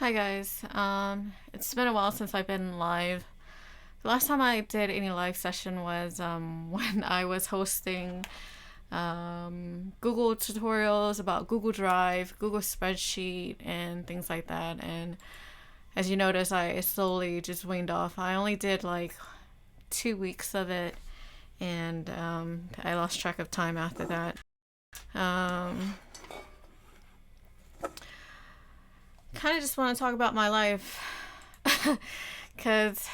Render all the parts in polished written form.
Hi guys. It's been a while since I've been live. The last time I did any live session was when I was hosting Google tutorials about Google Drive, Google Spreadsheet, and things like that. And as you notice, I slowly just weaned off. I only did like 2 weeks of it, and I lost track of time after that. Um, kind of just want to talk about my life because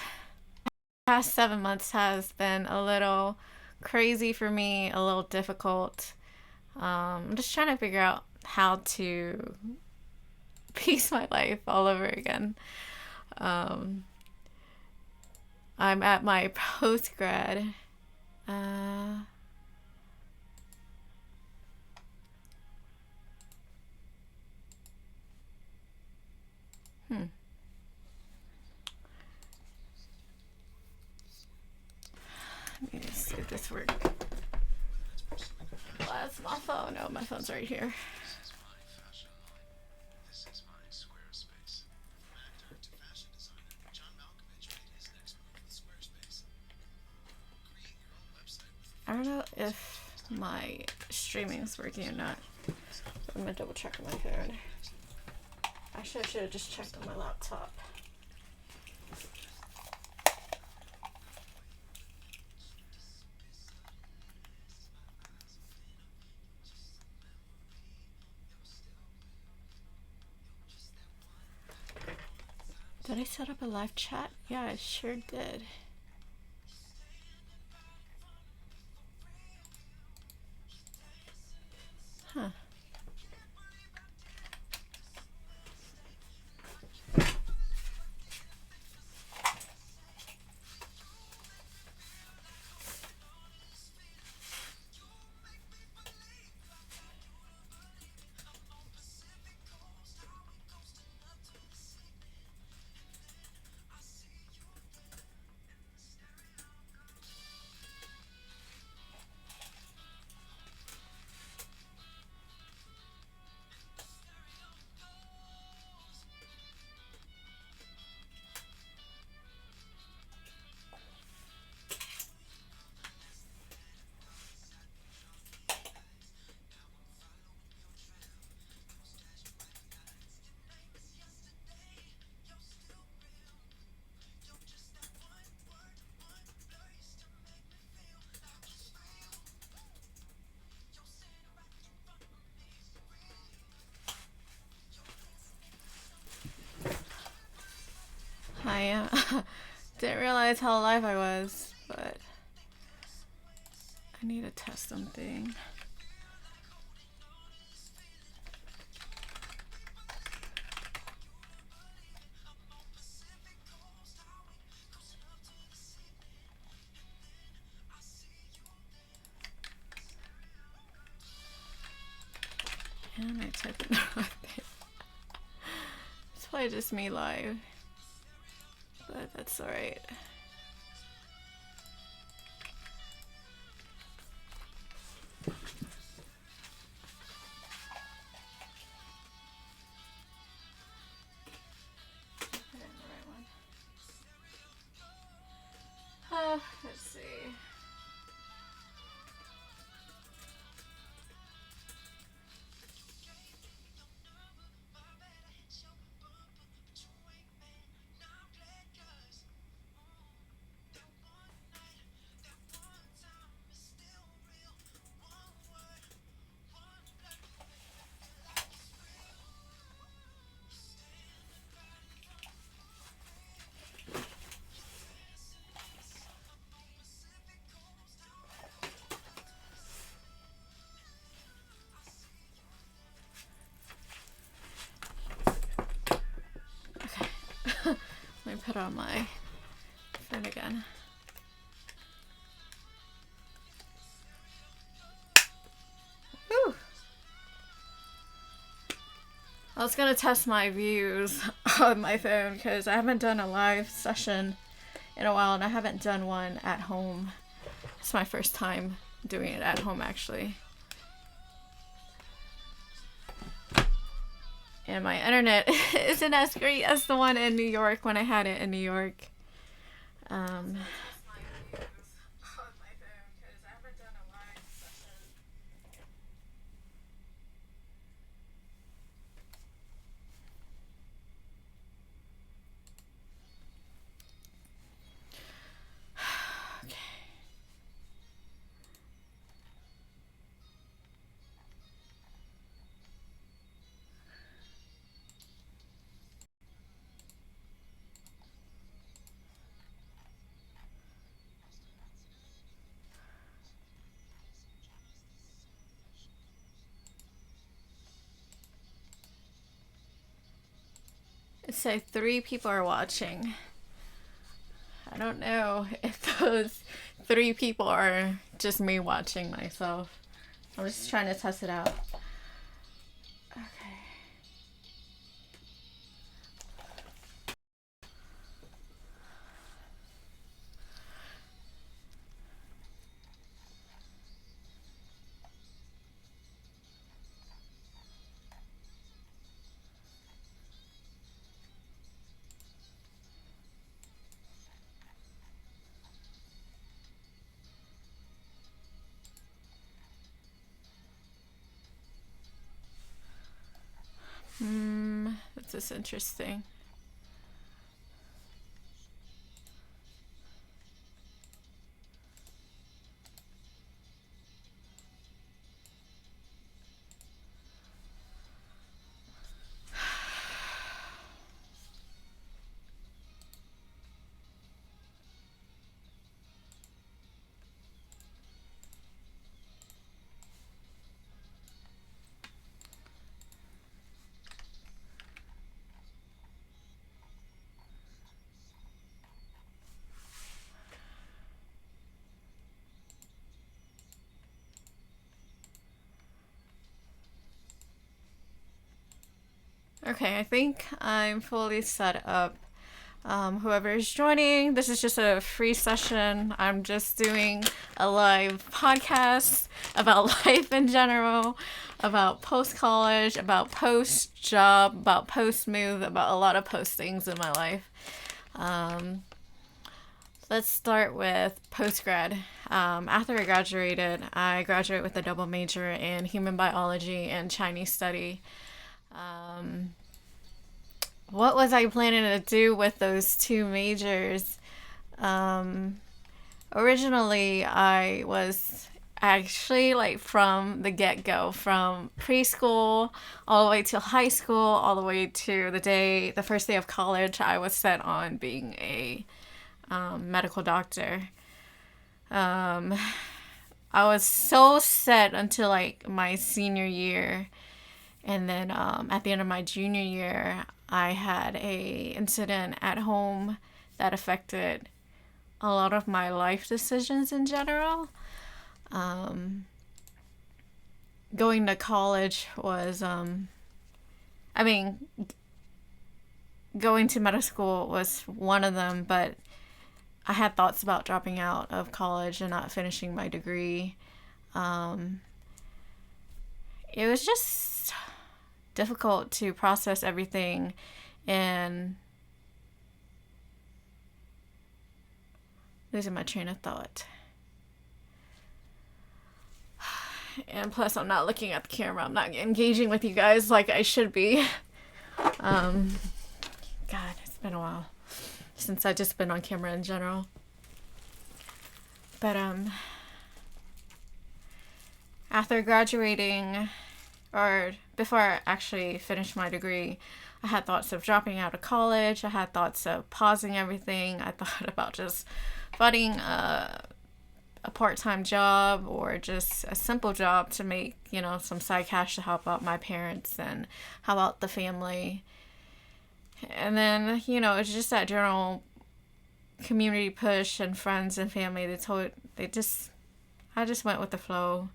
past 7 months has been a little crazy for me, a little difficult. I'm just trying to figure out how to piece my life all over again. Um, I'm at my post grad. Uh, hmm. Let me just see if this works. That's my phone. No, my phone's right here. I don't know if my streaming is working or not. I'm gonna double check on my phone. Actually, I should have just checked on my laptop. Did I set up a live chat? Yeah, I sure did. Huh. I didn't realize how alive I was, but I need to test something. And I typed it the wrong thing. It's probably just me live, but that's alright. Let's see. Let me put on my phone again. Whew. I was gonna test my views on my phone because I haven't done a live session in a while, and I haven't done one at home. It's my first time doing it at home, actually. And my internet isn't as great as the one in New York when I had it in New York. Um, so 3 people are watching. I don't know if those 3 people are just me watching myself. I'm just trying to test it out. Okay. This is interesting. Okay, I think I'm fully set up. Whoever is joining, this is just a free session. I'm just doing a live podcast about life in general, about post college, about post job, about post move, about a lot of post things in my life. Let's start with post grad. After I graduated with a double major in human biology and Chinese study. What was I planning to do with those 2 majors? Originally, I was actually like from the get go, from preschool all the way to high school, all the way to the first day of college, I was set on being a medical doctor. I was so set until like my senior year. And then at the end of my junior year, I had a incident at home that affected a lot of my life decisions in general. Going to college was, going to medical school was one of them, but I had thoughts about dropping out of college and not finishing my degree. It was just difficult to process everything, and losing my train of thought. And plus, I'm not looking at the camera. I'm not engaging with you guys like I should be. God, it's been a while since I've just been on camera in general. But after graduating, or before I actually finished my degree, I had thoughts of dropping out of college. I had thoughts of pausing everything. I thought about just finding a part-time job or just a simple job to make, some side cash to help out my parents and help out the family. And then, it's just that general community push and friends and family. I just went with the flow.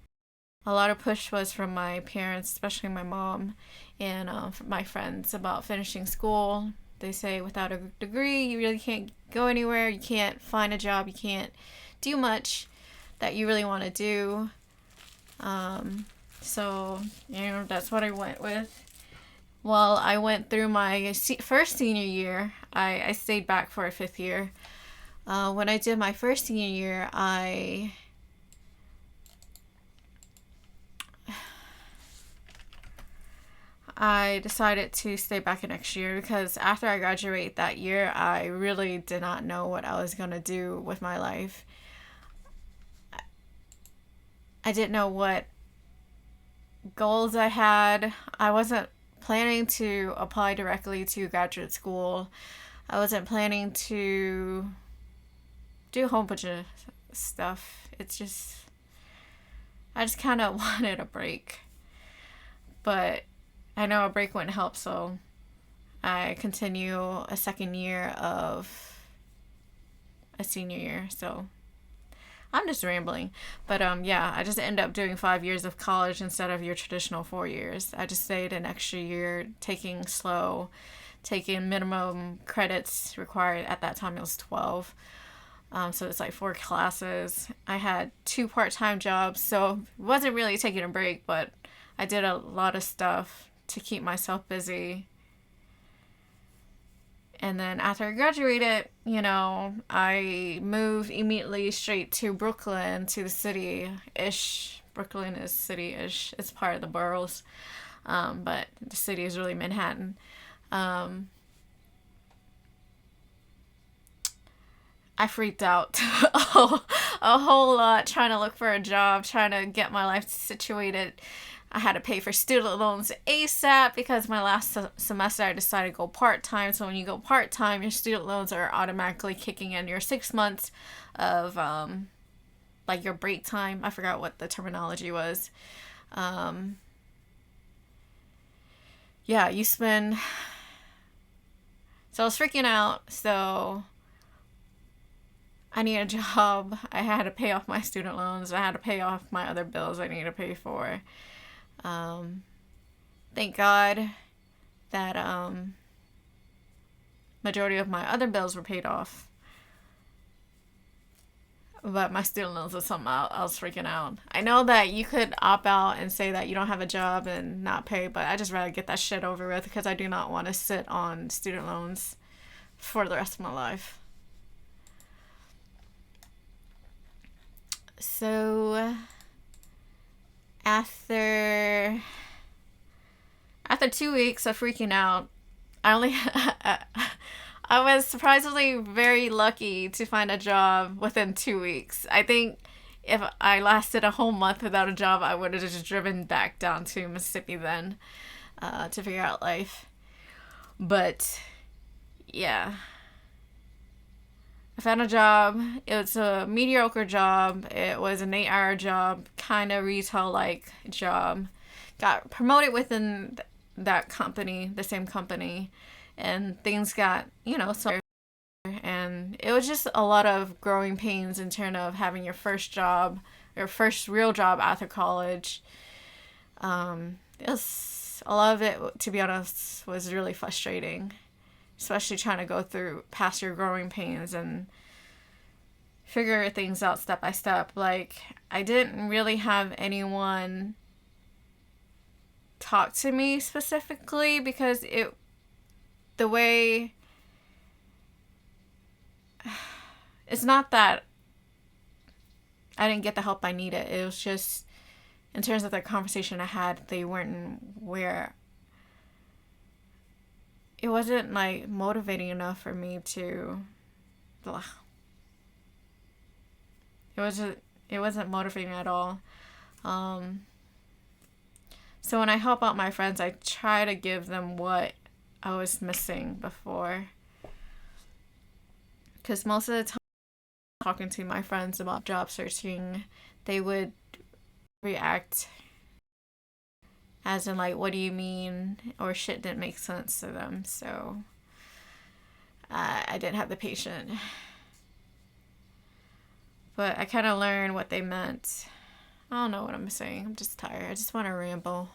A lot of push was from my parents, especially my mom, and my friends about finishing school. They say without a degree, you really can't go anywhere. You can't find a job. You can't do much that you really want to do. So, that's what I went with. Well, I went through my first senior year. I stayed back for a fifth year. When I did my first senior year, I decided to stay back an next year because after I graduate that year, I really did not know what I was going to do with my life. I didn't know what goals I had. I wasn't planning to apply directly to graduate school. I wasn't planning to do a whole bunch of stuff. I just kind of wanted a break. But I know a break wouldn't help, so I continue a second year of a senior year. So I'm just rambling. But yeah, I just ended up doing 5 years of college instead of your traditional 4 years. I just stayed an extra year, taking slow, taking minimum credits required. At that time, it was 12. So it's like 4 classes. I had 2 part-time jobs, so it wasn't really taking a break, but I did a lot of stuff to keep myself busy. And then after I graduated, I moved immediately straight to Brooklyn, to the city-ish. Brooklyn is city-ish. It's part of the boroughs. But the city is really Manhattan. I freaked out a whole lot trying to look for a job, trying to get my life situated. I had to pay for student loans ASAP because my last semester I decided to go part-time. So when you go part-time, your student loans are automatically kicking in your 6 months of like your break time. I forgot what the terminology was. Yeah, you spend. So I was freaking out. So I need a job. I had to pay off my student loans. I had to pay off my other bills I need to pay for. Thank God that majority of my other bills were paid off. But my student loans was something I was freaking out. I know that you could opt out and say that you don't have a job and not pay, but I just rather get that shit over with because I do not want to sit on student loans for the rest of my life. So after 2 weeks of freaking out, I was surprisingly very lucky to find a job within 2 weeks. I think if I lasted a whole month without a job, I would have just driven back down to Mississippi then to figure out life. But yeah, I found a job. It was a mediocre job. It was an 8-hour job, kind of retail-like job. Got promoted within that company, the same company, and things got, so. And it was just a lot of growing pains in terms of having your first job, your first real job after college. It was, a lot of it, to be honest, was really frustrating. Especially trying to go through past your growing pains and figure things out step by step. Like, I didn't really have anyone talk to me specifically because the way, it's not that I didn't get the help I needed. It was just, in terms of the conversation I had, they weren't where, it wasn't like motivating enough for me to, it wasn't motivating at all. So when I help out my friends, I try to give them what I was missing before. Because most of the time, talking to my friends about job searching, they would react as in like, what do you mean? Or shit didn't make sense to them. So I didn't have the patience. But I kind of learned what they meant. I don't know what I'm saying. I'm just tired. I just want to ramble.